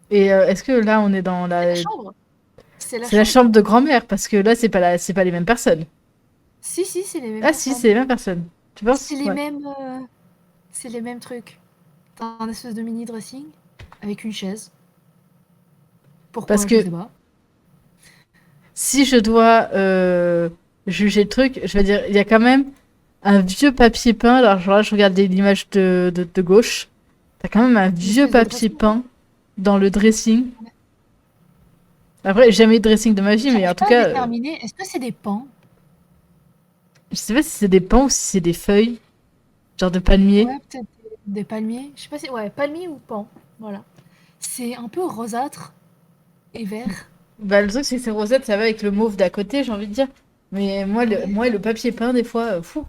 Et est-ce que là, on est dans C'est la la... chambre. C'est la C'est la chambre. chambre de grand-mère, parce que là, c'est pas les mêmes personnes. Si, si, c'est les mêmes Ah si, personnes. c'est les mêmes personnes. Tu C'est penses? les Ouais. mêmes, c'est les mêmes trucs. T'as un espèce de mini dressing avec une chaise. Parce Pourquoi, je que sais pas. si je dois juger le truc, je vais dire, il y a quand même un vieux papier peint. Alors genre là, je regarde l'image de gauche. T'as quand même un Une vieux espèce de papier dressing, ouais. peint dans le dressing. Après, j'ai jamais eu de dressing de ma vie, mais en J'arrive tout pas à cas, déterminer, est-ce que c'est des pans? je sais pas si c'est des pans ou si c'est des feuilles, genre de palmier. Ouais, peut-être des palmiers. Je sais pas si. Ouais, palmiers ou pans. Voilà. C'est un peu rosâtre et vert. Bah, le truc, c'est que ces rosettes, ça va avec le mauve d'à côté, j'ai envie de dire. Mais Ouais. moi, le papier peint, des fois, fou.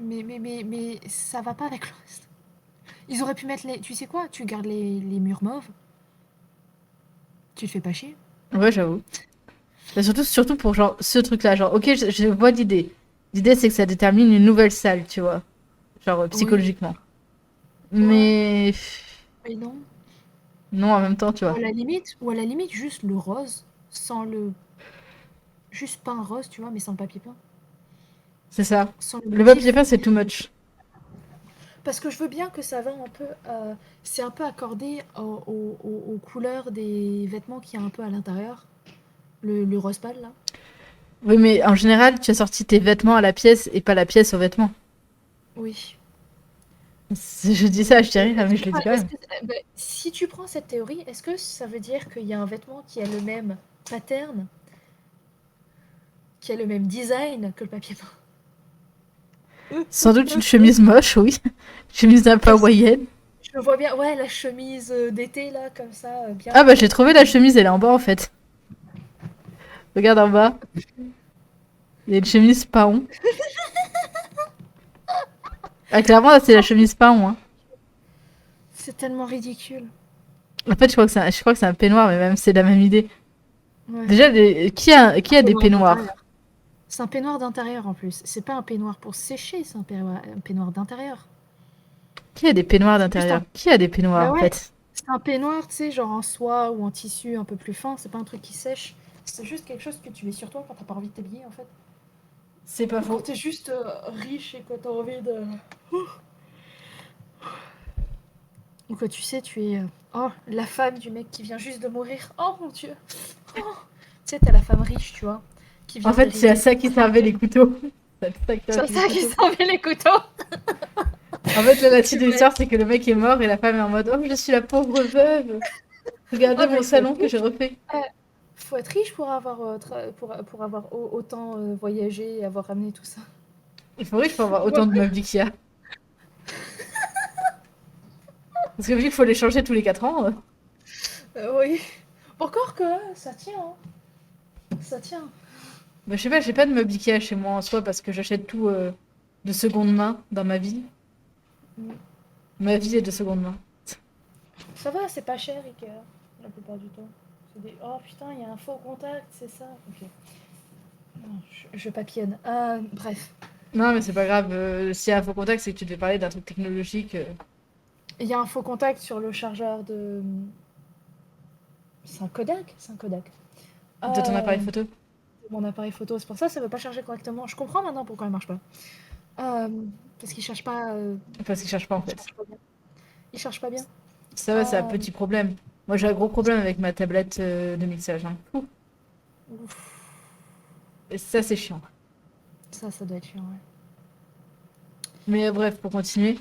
Mais ça va pas avec le reste. Ils auraient pu mettre les. Tu sais quoi? Tu gardes les murs mauves. Tu te fais pas chier. Ouais, j'avoue. Bah, surtout pour genre ce truc-là. Genre, ok, je vois l'idée. L'idée, c'est que ça détermine une nouvelle salle, tu vois. Genre, Oui. psychologiquement. Ouais. Mais Mais non. non, en même temps, tu vois. Ou à la limite, juste le rose, sans le. Juste pas un rose, tu vois, mais sans le papier peint. C'est ça. Sans le Le papier motif. peint, c'est too much. Parce que je veux bien que ça va un peu. C'est un peu accordé aux couleurs des vêtements qu'il y a un peu à l'intérieur. Le rose pâle, là. Oui, mais en général, tu as sorti tes vêtements à la pièce et pas la pièce aux vêtements. Oui. Si je dis ça, je dis rien, Est-ce mais que, je le dis quand est-ce même. que- bah, si tu prends cette théorie, est-ce que ça veut dire qu'il y a un vêtement qui a le même pattern, qui a le même design que le papier peint? Sans doute une chemise moche, oui. Chemise un peu Quelle sorte? hawaïenne. Je le vois bien, ouais, la chemise d'été, là, comme ça, Ah bien, bah j'ai trouvé la chemise, elle est en bas en fait. Regarde en bas, il y a une chemise paon. Ah clairement là c'est la chemise paon. Hein. c'est tellement ridicule. En fait je crois que c'est un peignoir, mais même c'est la même idée. Ouais. Déjà Un qui a des peignoir peignoirs? d'intérieur. C'est un peignoir d'intérieur en plus. C'est pas un peignoir pour sécher, c'est un peignoir d'intérieur. Qui a des peignoirs C'est juste d'intérieur? un. Qui a des peignoirs Bah en ouais, fait? c'est un peignoir, tu sais, genre en soie ou en tissu un peu plus fin. C'est pas un truc qui sèche. C'est juste quelque chose que tu mets sur toi quand t'as pas envie de t'habiller en fait. C'est pas Ou quand faux. t'es juste riche et que t'as envie de. Ou que tu sais, tu es. Oh, la femme du mec qui vient juste de mourir. Oh mon dieu. Oh. Tu sais, t'as la femme riche, tu vois, qui En vient fait c'est à d'hériter ça tout. qui servaient les couteaux. C'est à ça qui servaient C'est les ça qui couteaux. servait les couteaux. En fait là la Tu suite de mets. l'histoire c'est que le mec est mort et la femme est en mode oh je suis la pauvre veuve. Regardez Ah, mon mais il faut être salon que j'ai riche. refait. Euh, faut être riche pour avoir, pour avoir autant voyagé et avoir ramené tout ça. Il faudrait que je peux avoir Ouais. autant de meubles d'Ikea. Parce que vu qu'il faut les changer tous les 4 ans. Oui. Encore que ça tient, hein. Ça tient. Bah, je sais pas, j'ai pas de meubles Ikea chez moi en soi parce que j'achète tout de seconde main dans ma vie. Mm. Ma vie est de seconde main. Ça va, c'est pas cher, Ikea, la plupart du temps. C'est des. Oh putain, il y a un faux contact, c'est ça. Ok. Non, je papillonne. Bref. Non, mais c'est pas grave. S'il y a un faux contact, c'est que tu devais parler d'un truc technologique. Il y a un faux contact sur le chargeur de. C'est un Kodak? C'est un Kodak. De ton appareil Euh, photo. mon appareil photo, c'est pour ça que ça veut pas charger correctement. Je comprends maintenant pourquoi il marche pas. Euh, parce qu'il cherche pas. Parce qu'il cherche pas en Il fait. cherche pas bien. Il cherche pas bien. Ça va, c'est un Euh, petit problème. Moi, j'ai un gros problème avec ma tablette de mixage. Hein. Ouh. ouf, Et ça, c'est chiant. ça doit être chiant, ouais. Mais bref, pour continuer.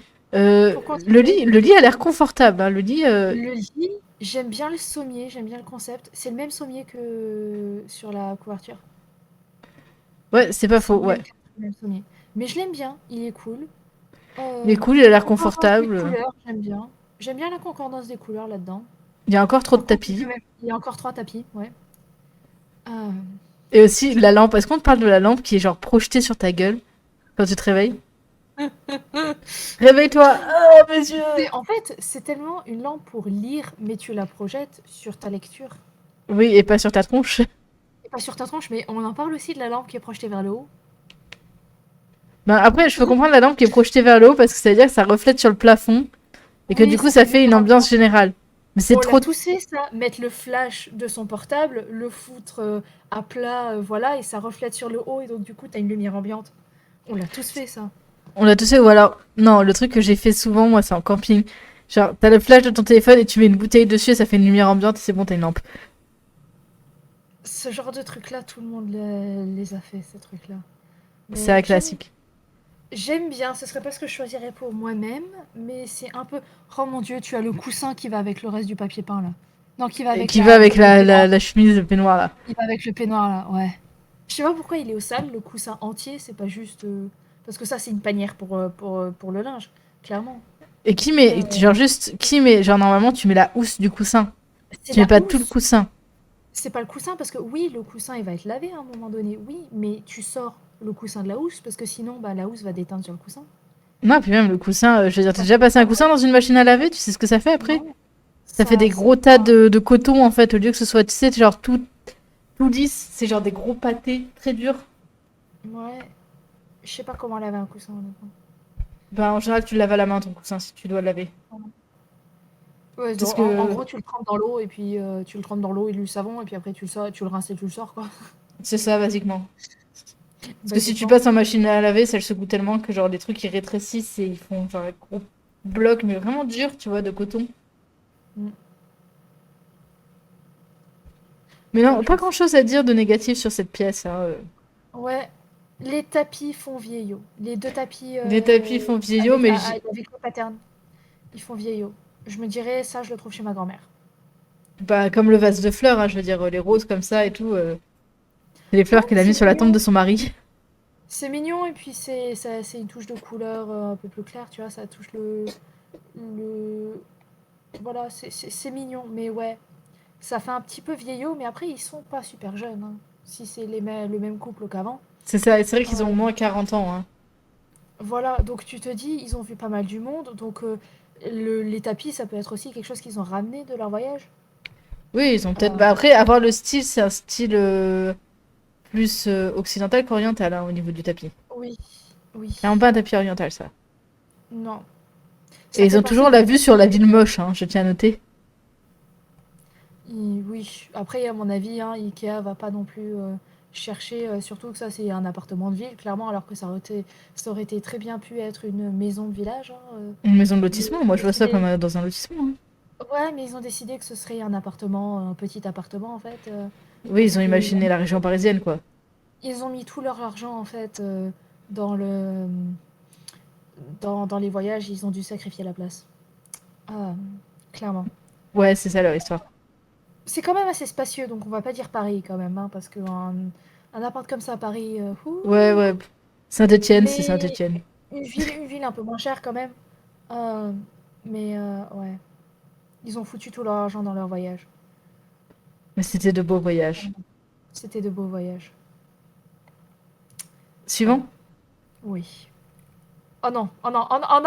Pour continuer, Le lit a l'air confortable. Hein. Le lit, le lit, j'aime bien le sommier, j'aime bien le concept. C'est le même sommier que sur la couverture. ouais, c'est pas C'est faux. le Ouais. même sommier. Mais je l'aime bien, il est cool. Il est Euh, cool, il a l'air concordance des confortable. couleurs, j'aime bien. J'aime bien la concordance des couleurs là-dedans. Il y a encore trop de Par contre, tapis. il y a encore trois tapis, ouais. Euh, Et aussi la lampe. Est-ce qu'on te parle de la lampe qui est genre projetée sur ta gueule quand tu te réveilles? Réveille-toi! Oh mes yeux! en fait, c'est tellement une lampe pour lire, mais tu la projettes sur ta lecture. Oui, et pas sur ta tronche. Et pas sur ta tronche, mais on en parle aussi de la lampe qui est projetée vers le haut. Ben, après, je peux comprendre la lampe qui est projetée vers le haut parce que ça veut dire que ça reflète sur le plafond et que du Oui, coup ça fait ça une fait une grande ambiance ambiance. générale. Mais c'est On l'a trop. tous fait ça, mettre le flash de son portable, le foutre à plat, voilà, et ça reflète sur le haut, et donc du coup, t'as une lumière ambiante. On l'a tous fait ça. On l'a tous fait, ou alors. Non, le truc que j'ai fait souvent, moi, c'est en camping. Genre, t'as le flash de ton téléphone et tu mets une bouteille dessus et ça fait une lumière ambiante et c'est bon, t'as une lampe. Ce genre de trucs-là, tout le monde les a fait, ces trucs-là. C'est Mais un classique. j'aime bien, ce serait pas ce que je choisirais pour moi-même, mais c'est un peu... Oh mon Dieu, tu as le coussin qui va avec le reste du papier peint, là. Non, qui va Et avec qui va avec le peignoir. la chemise, le peignoir là. Il va avec le peignoir, là, ouais. Je sais pas pourquoi il est au sale, le coussin entier, c'est pas juste... Parce que ça, c'est une panière pour le linge, clairement. Et qui met. Euh, Genre, juste. Qui met. Genre, normalement, tu mets la housse du coussin. c'est Tu mets la pas tout le housse. coussin. C'est pas le coussin, parce que oui, le coussin, il va être lavé à un moment donné, oui, mais tu sors le coussin de la housse, parce que sinon, bah, la housse va déteindre sur le coussin. Non, puis même le coussin, je veux dire, t'as Ça déjà fait passé un pas coussin dans une machine à laver, tu sais ce que ça fait après? non, Ça fait des c'est gros tas pas de coton en fait, au lieu que ce soit, tu sais, genre tout lisse, c'est genre des gros pâtés très durs. ouais, je sais pas comment laver un coussin, honnêtement. Ben, en général, tu le laves à la main ton coussin si tu dois le laver. Ouais, Parce donc en que gros, tu le trempes dans l'eau et puis, tu le trempes dans l'eau et du savon et puis après tu le rinces et tu le sors, quoi, c'est ça, basiquement. Parce que si tu basiquement. passes en machine à laver, ça le secoue tellement que genre les trucs ils rétrécissent et ils font genre un gros bloc, mais vraiment dur, tu vois, de coton. Mmh. Mais Ouais, non, je pas vois grand ça. chose à dire de négatif sur cette pièce, hein. Ouais, les tapis font vieillot. Les 2 tapis, Les tapis font vieillot, avec mais avec le pattern, ils font vieillot. Je me dirais: «Ça, je le trouve chez ma grand-mère». bah, comme le vase de fleurs, hein, je veux dire, les roses comme ça et tout. C'est les Ouais, fleurs qu'elle a mis c'est sur la tombe mignon. de son mari. C'est mignon et puis c'est une touche de couleur, un peu plus claire, tu vois? Ça touche le voilà, c'est mignon, mais ouais, ça fait un petit peu vieillot, mais après ils sont pas super jeunes, hein, si c'est le même couple qu'avant. C'est ça, et c'est vrai qu'ils ont au Euh, moins 40 ans, hein. voilà, donc tu te dis, ils ont vu pas mal du monde, donc les tapis, ça peut être aussi quelque chose qu'ils ont ramené de leur voyage. Oui, ils ont peut-être. Euh, Bah après, avoir le style, c'est un style plus occidental qu'oriental hein, au niveau du tapis. oui, oui, Clairement pas un tapis oriental, ça. non. Et Ça ils fait ont penser toujours aux la vue sur tapis. la ville moche, hein, je tiens à noter. Oui, après, à mon avis, hein, Ikea va pas non plus chercher, surtout que ça, c'est un appartement de ville, clairement, alors que ça aurait été très bien pu être une maison de village, hein, Une maison de mais lotissement, ils ont moi je vois ça comme décidé. dans un lotissement, hein. Ouais, mais ils ont décidé que ce serait un appartement, un petit appartement, en fait, Oui, ils parce ont que imaginé la région parisienne, quoi. ils ont mis tout leur argent, en fait, dans dans les voyages, ils ont dû sacrifier la place. Ah, clairement. Ouais, c'est ça leur histoire. C'est quand même assez spacieux, donc on va pas dire Paris quand même, hein, parce un appart comme ça à Paris, Ouais, ouh. ouais. Saint-Étienne, c'est Mais Saint-Étienne. une ville un peu moins chère quand même. Euh, mais ouais, ils ont foutu tout leur argent dans leur voyage. Mais c'était de beaux voyages. C'était de beaux voyages. Ouais, Suivant? oui. Oh non, oh non, oh non, oh non,